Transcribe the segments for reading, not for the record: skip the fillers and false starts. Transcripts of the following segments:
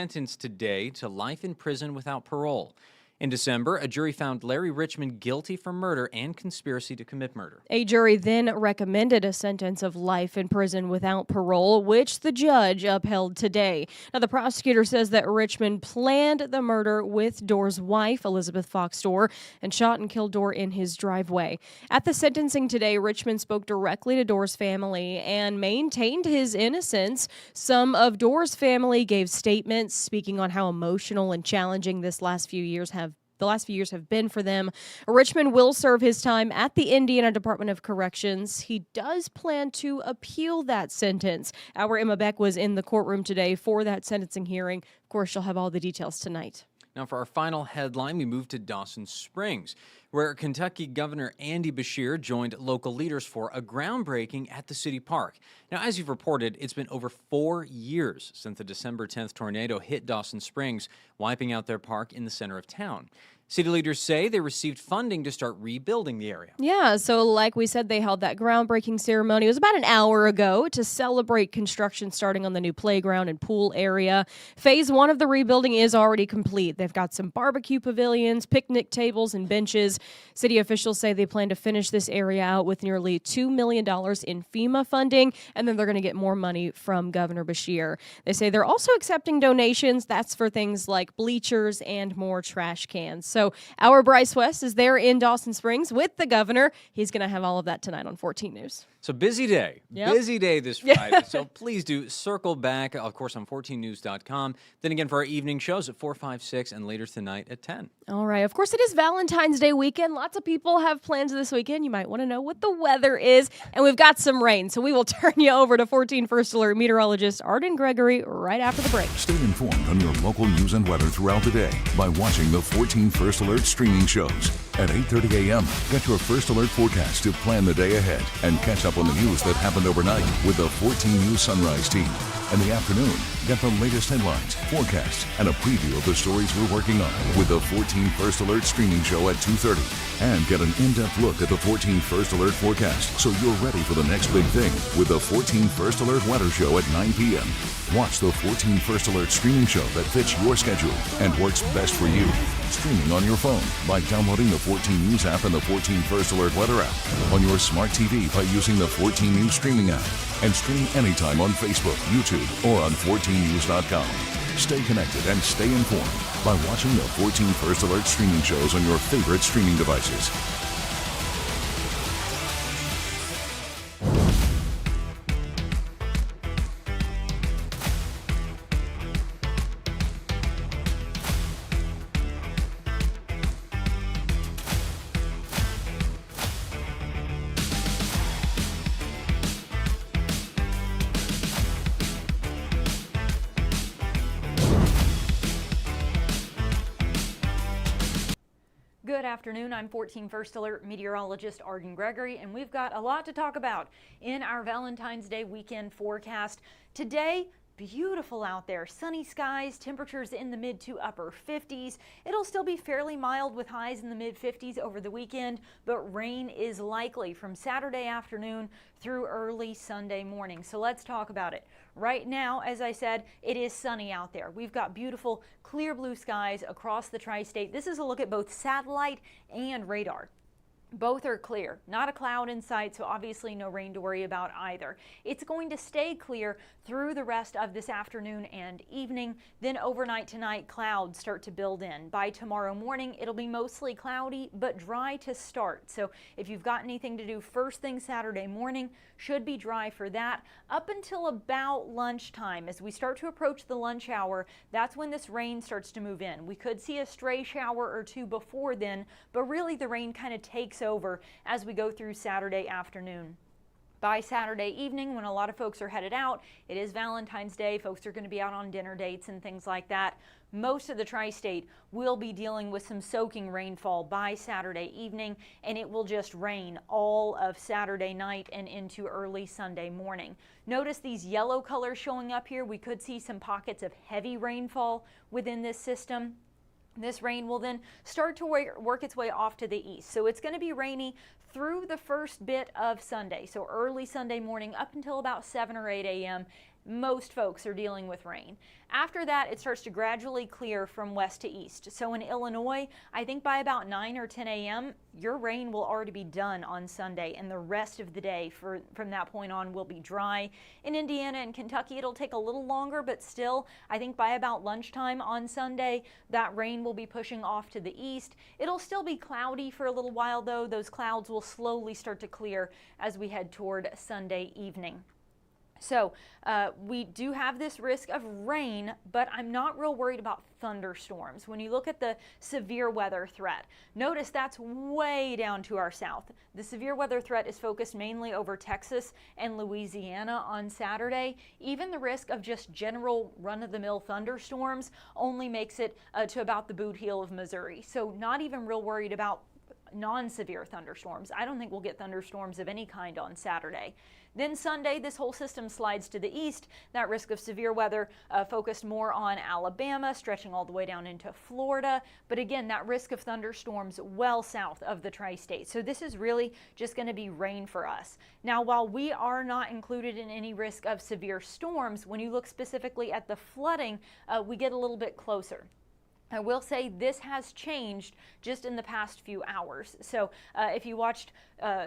Sentenced today to life in prison without parole. In December, a jury found Larry Richmond guilty for murder and conspiracy to commit murder. A jury then recommended a sentence of life in prison without parole, which the judge upheld today. Now, the prosecutor says that Richmond planned the murder with Dorr's wife, Elizabeth Fox Dorr, and shot and killed Dorr in his driveway. At the sentencing today, Richmond spoke directly to Dorr's family and maintained his innocence. Some of Dorr's family gave statements speaking on how emotional and challenging the last few years have been for them. Richmond will serve his time at the Indiana Department of Corrections. He does plan to appeal that sentence. Our Emma Beck was in the courtroom today for that sentencing hearing. Of course, she'll have all the details tonight. Now, for our final headline, we move to Dawson Springs, where Kentucky Governor Andy Beshear joined local leaders for a groundbreaking at the city park. Now, as you've reported, it's been over 4 years since the December 10th tornado hit Dawson Springs, wiping out their park in the center of town. City leaders say they received funding to start rebuilding the area. Yeah, so like we said, they held that groundbreaking ceremony. It was about an hour ago to celebrate construction starting on the new playground and pool area. Phase 1 of the rebuilding is already complete. They've got some barbecue pavilions, picnic tables, and benches. City officials say they plan to finish this area out with nearly $2 million in FEMA funding, and then they're going to get more money from Governor Beshear. They say they're also accepting donations. That's for things like bleachers and more trash cans. So our Bryce West is there in Dawson Springs with the governor. He's going to have all of that tonight on 14 News. So busy day. Yep. Busy day this Friday. So please do circle back, of course, on 14news.com. Then again for our evening shows at 4, 5, 6, and later tonight at 10. All right. Of course, it is Valentine's Day weekend. Lots of people have plans this weekend. You might want to know what the weather is. And we've got some rain. So we will turn you over to 14 First Alert meteorologist Arden Gregory right after the break. Stay informed on your local news and weather throughout the day by watching the 14 First Alert streaming shows. At 8:30 a.m., get your First Alert forecast to plan the day ahead and catch up on the news that happened overnight with the 14 News Sunrise team. In the afternoon, get the latest headlines, forecasts, and a preview of the stories we're working on with the 14 First Alert streaming show at 2:30. And get an in-depth look at the 14 First Alert forecast so you're ready for the next big thing with the 14 First Alert weather show at 9 p.m. Watch the 14 First Alert streaming show that fits your schedule and works best for you. Streaming on your phone by downloading the 14 News app and the 14 First Alert weather app. On your smart TV by using the 14 News streaming app. And stream anytime on Facebook, YouTube, or on 14news.com. Stay connected and stay informed by watching the 14 First Alert streaming shows on your favorite streaming devices. Good afternoon. I'm 14 First Alert meteorologist Arden Gregory, and we've got a lot to talk about in our Valentine's Day weekend forecast. Today, beautiful out there. Sunny skies, temperatures in the mid to upper 50s. It'll still be fairly mild with highs in the mid 50s over the weekend, but rain is likely from Saturday afternoon through early Sunday morning. So let's talk about it. Right now, as I said, it is sunny out there. We've got beautiful clear blue skies across the tri-state. This is a look at both satellite and radar. Both are clear, not a cloud in sight, so obviously no rain to worry about either. It's going to stay clear through the rest of this afternoon and evening. Then overnight tonight, clouds start to build in. By tomorrow morning, it'll be mostly cloudy, but dry to start. So if you've got anything to do first thing Saturday morning, should be dry for that up until about lunchtime. As we start to approach the lunch hour, that's when this rain starts to move in. We could see a stray shower or two before then, but really the rain kind of takes over as we go through Saturday afternoon. By Saturday evening, when a lot of folks are headed out, it is Valentine's Day. Folks are going to be out on dinner dates and things like that. Most of the tri-state will be dealing with some soaking rainfall by Saturday evening, and it will just rain all of Saturday night and into early Sunday morning. Notice these yellow colors showing up here. We could see some pockets of heavy rainfall within this system. This rain will then start to work its way off to the east. So it's going to be rainy through the first bit of Sunday. So early Sunday morning up until about 7 or 8 a.m. most folks are dealing with rain. After that, it starts to gradually clear from west to east. So in Illinois, I think by about 9 or 10 a.m., your rain will already be done on Sunday, and the rest of the day from that point on will be dry. In Indiana and Kentucky, it'll take a little longer, but still, I think by about lunchtime on Sunday, that rain will be pushing off to the east. It'll still be cloudy for a little while, though. Those clouds will slowly start to clear as we head toward Sunday evening. So we do have this risk of rain, but I'm not real worried about thunderstorms. When you look at the severe weather threat, notice that's way down to our south. The severe weather threat is focused mainly over Texas and Louisiana on Saturday. Even the risk of just general run-of-the-mill thunderstorms only makes it to about the boot heel of Missouri. So not even real worried about non-severe thunderstorms. I don't think we'll get thunderstorms of any kind on Saturday. Then Sunday, this whole system slides to the east. That risk of severe weather focused more on Alabama, stretching all the way down into Florida. But again, that risk of thunderstorms well south of the tri-state. So this is really just going to be rain for us. Now, while we are not included in any risk of severe storms, when you look specifically at the flooding, we get a little bit closer. I will say this has changed just in the past few hours. So if you watched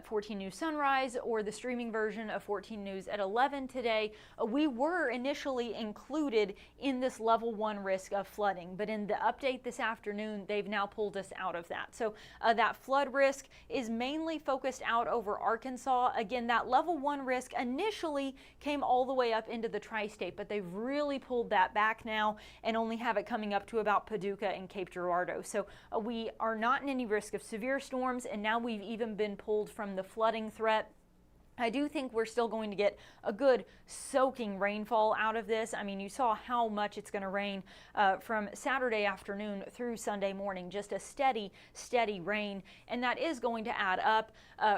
14 News Sunrise or the streaming version of 14 News at 11 today, we were initially included in this level 1 risk of flooding. But in the update this afternoon, they've now pulled us out of that. So that flood risk is mainly focused out over Arkansas. Again, that level 1 risk initially came all the way up into the tri-state, but they've really pulled that back now and only have it coming up to about Paducah and Cape Girardeau. So we are not in any risk of severe storms, and now we've even been pulled from the flooding threat. I do think we're still going to get a good soaking rainfall out of this. I mean, you saw how much it's going to rain from Saturday afternoon through Sunday morning, just a steady rain, and that is going to add up.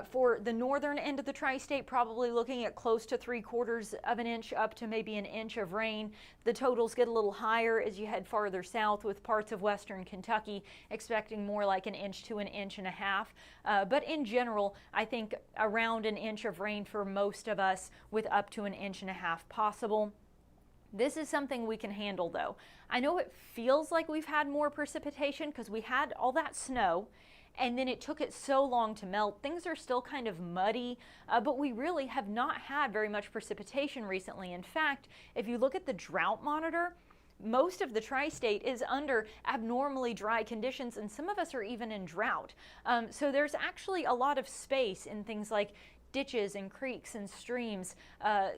For the northern end of the tri-state, probably looking at close to 3/4 of an inch up to maybe an inch of rain. The totals get a little higher as you head farther south, with parts of western Kentucky expecting more like an inch to an inch and a half. But in general, I think around an inch of rain for most of us, with up to an inch and a half possible. This is something we can handle, though. I know it feels like we've had more precipitation because we had all that snow and then it took it so long to melt. Things are still kind of muddy, but we really have not had very much precipitation recently. In fact, if you look at the drought monitor, most of the tri-state is under abnormally dry conditions, and some of us are even in drought. So there's actually a lot of space in things like ditches and creeks and streams.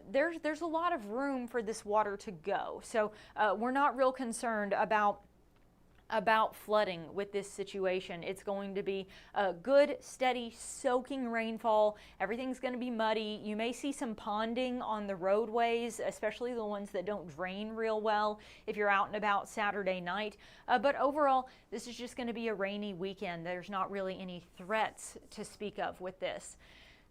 There's a lot of room for this water to go. So we're not real concerned about flooding with this situation. It's going to be a good, steady, soaking rainfall. Everything's going to be muddy. You may see some ponding on the roadways, especially the ones that don't drain real well if you're out and about Saturday night. But overall, this is just going to be a rainy weekend. There's not really any threats to speak of with this.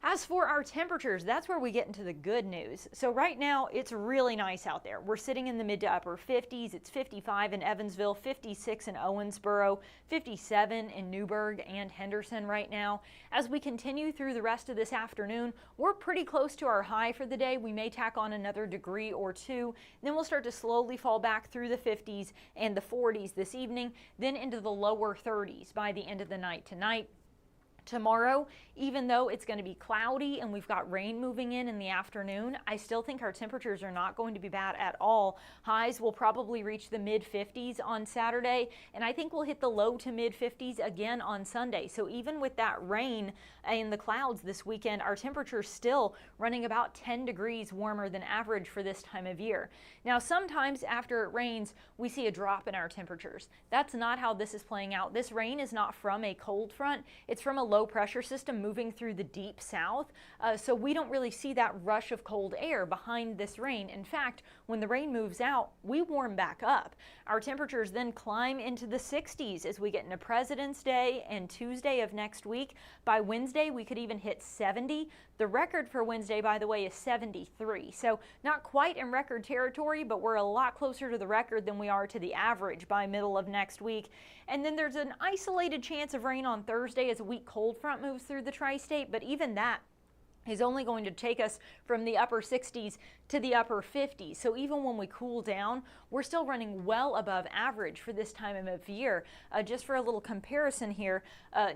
As for our temperatures, that's where we get into the good news. So right now, it's really nice out there. We're sitting in the mid to upper 50s. It's 55 in Evansville, 56 in Owensboro, 57 in Newburgh and Henderson right now. As we continue through the rest of this afternoon, we're pretty close to our high for the day. We may tack on another degree or two. Then we'll start to slowly fall back through the 50s and the 40s this evening, then into the lower 30s by the end of the night tonight. Tomorrow, even though it's going to be cloudy and we've got rain moving in the afternoon, I still think our temperatures are not going to be bad at all. Highs will probably reach the mid 50s on Saturday, and I think we'll hit the low to mid 50s again on Sunday. So even with that rain in the clouds this weekend, our temperature's still running about 10 degrees warmer than average for this time of year. Now, sometimes after it rains, we see a drop in our temperatures. That's not how this is playing out. This rain is not from a cold front. It's from a low pressure system moving through the deep south. So we don't really see that rush of cold air behind this rain. In fact, when the rain moves out, we warm back up. Our temperatures then climb into the 60s as we get into President's Day and Tuesday of next week. By Wednesday, we could even hit 70. The record for Wednesday, by the way, is 73. So not quite in record territory, but we're a lot closer to the record than we are to the average by middle of next week. And then there's an isolated chance of rain on Thursday as a weak cold front moves through the tri-state, but even that is only going to take us from the upper 60s to the upper 50s. So even when we cool down, we're still running well above average for this time of year. Just for a little comparison here,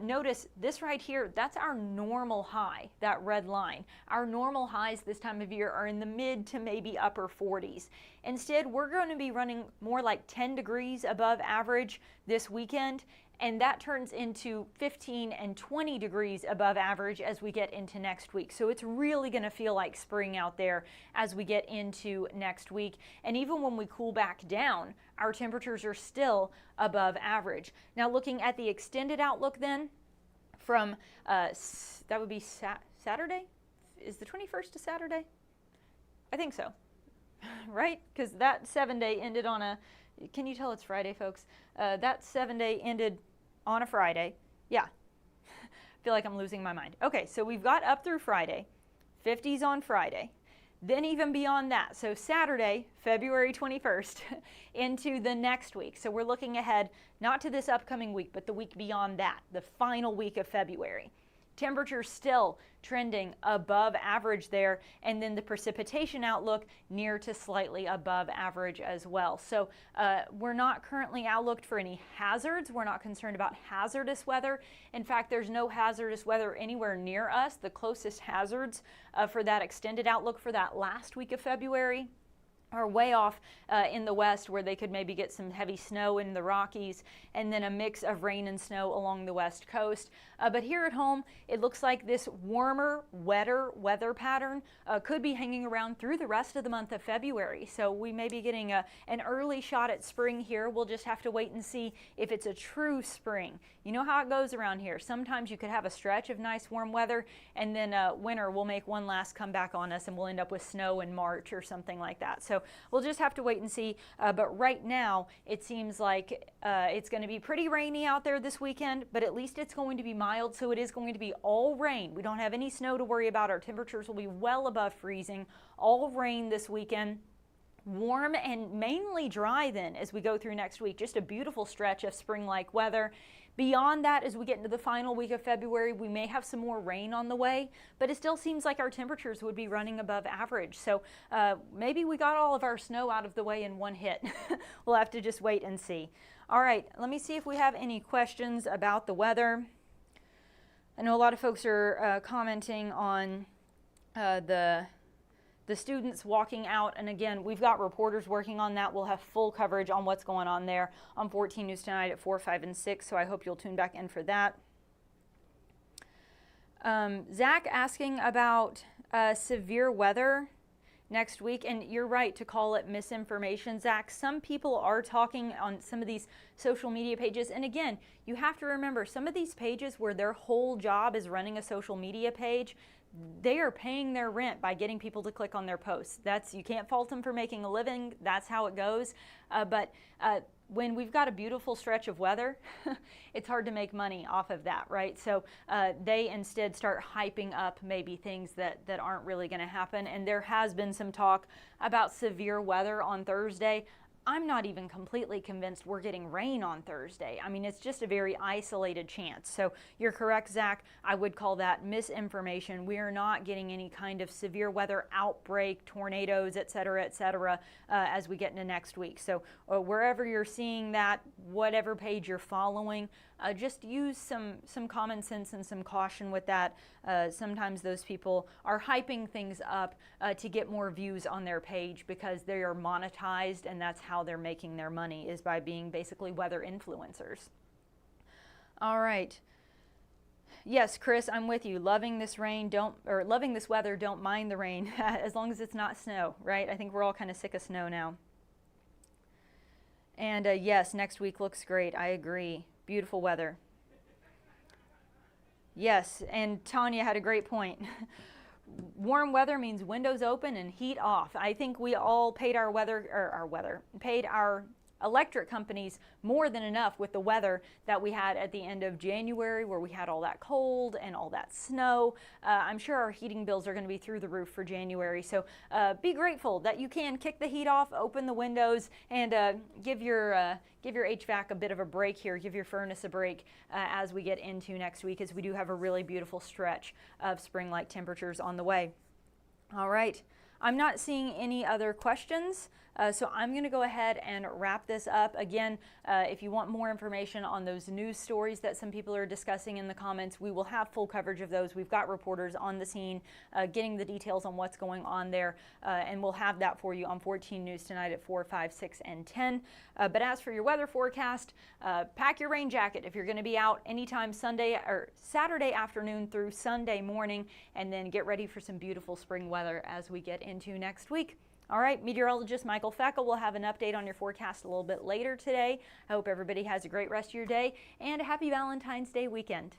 notice this right here, that's our normal high, that red line. Our normal highs this time of year are in the mid to maybe upper 40s. Instead, we're going to be running more like 10 degrees above average this weekend, and that turns into 15 and 20 degrees above average as we get into next week. So it's really going to feel like spring out there as we get into next week. And even when we cool back down, our temperatures are still above average. Now looking at the extended outlook then, from that would be Saturday? Is the 21st a Saturday? I think so, right? Because that 7-day ended on a, can you tell it's Friday, folks? That 7-day ended on a Friday. Yeah, I feel like I'm losing my mind. Okay, so we've got up through Friday, 50s on Friday, then even beyond that. So Saturday, February 21st, into the next week. So we're looking ahead, not to this upcoming week, but the week beyond that, the final week of February. Temperatures still trending above average there, and then the precipitation outlook near to slightly above average as well. So we're not currently outlooked for any hazards. We're not concerned about hazardous weather. In fact, there's no hazardous weather anywhere near us. The closest hazards for that extended outlook for that last week of February are way off in the west, where they could maybe get some heavy snow in the Rockies, and then a mix of rain and snow along the west coast. But here at home, it looks like this warmer, wetter weather pattern could be hanging around through the rest of the month of February. So we may be getting an early shot at spring here. We'll just have to wait and see if it's a true spring. You know how it goes around here. Sometimes you could have a stretch of nice warm weather, and then winter will make one last comeback on us, and we'll end up with snow in March or something like that. So we'll just have to wait and see. But right now, it seems like it's going to be pretty rainy out there this weekend, but at least it's going to be mild, so it is going to be all rain. We don't have any snow to worry about. Our temperatures will be well above freezing. All rain this weekend. Warm and mainly dry then as we go through next week. Just a beautiful stretch of spring-like weather. Beyond that, as we get into the final week of February, we may have some more rain on the way, but it still seems like our temperatures would be running above average. So maybe we got all of our snow out of the way in one hit. We'll have to just wait and see. All right, let me see if we have any questions about the weather. I know a lot of folks are commenting on the students walking out, and again, we've got reporters working on that. We'll have full coverage on what's going on there on 14 News Tonight at 4, 5, and 6, so I hope you'll tune back in for that. Zach asking about severe weather next week, and you're right to call it misinformation, Zach. Some people are talking on some of these social media pages, and again, you have to remember, some of these pages where their whole job is running a social media page, they are paying their rent by getting people to click on their posts. You can't fault them for making a living. That's how it goes. But when we've got a beautiful stretch of weather, it's hard to make money off of that, right? So they instead start hyping up maybe things that aren't really going to happen. And there has been some talk about severe weather on Thursday. I'm not even completely convinced we're getting rain on Thursday. I mean, it's just a very isolated chance. So you're correct, Zach. I would call that misinformation. We are not getting any kind of severe weather outbreak, tornadoes, et cetera, as we get into next week. So wherever you're seeing that, whatever page you're following, just use some common sense and some caution with that. Sometimes those people are hyping things up to get more views on their page because they are monetized, and that's how they're making their money, is by being basically weather influencers. All right. Yes, Chris, I'm with you. Loving this rain, loving this weather, don't mind the rain as long as it's not snow, right? I think we're all kind of sick of snow now. And yes, next week looks great. I agree. Beautiful weather. Yes, and Tanya had a great point. Warm weather means windows open and heat off. I think we all paid our electric companies more than enough with the weather that we had at the end of January, where we had all that cold and all that snow. I'm sure our heating bills are going to be through the roof for January. So be grateful that you can kick the heat off, open the windows, and give your HVAC a bit of a break here. Give your furnace a break as we get into next week, as we do have a really beautiful stretch of spring-like temperatures on the way. All right. I'm not seeing any other questions, so I'm going to go ahead and wrap this up. Again, if you want more information on those news stories that some people are discussing in the comments, we will have full coverage of those. We've got reporters on the scene getting the details on what's going on there, and we'll have that for you on 14 News tonight at 4, 5, 6, and 10. But as for your weather forecast, pack your rain jacket if you're going to be out anytime Sunday or Saturday afternoon through Sunday morning, and then get ready for some beautiful spring weather as we get into next week. All right, meteorologist Michael Feckel will have an update on your forecast a little bit later today. I hope everybody has a great rest of your day and a happy Valentine's Day weekend.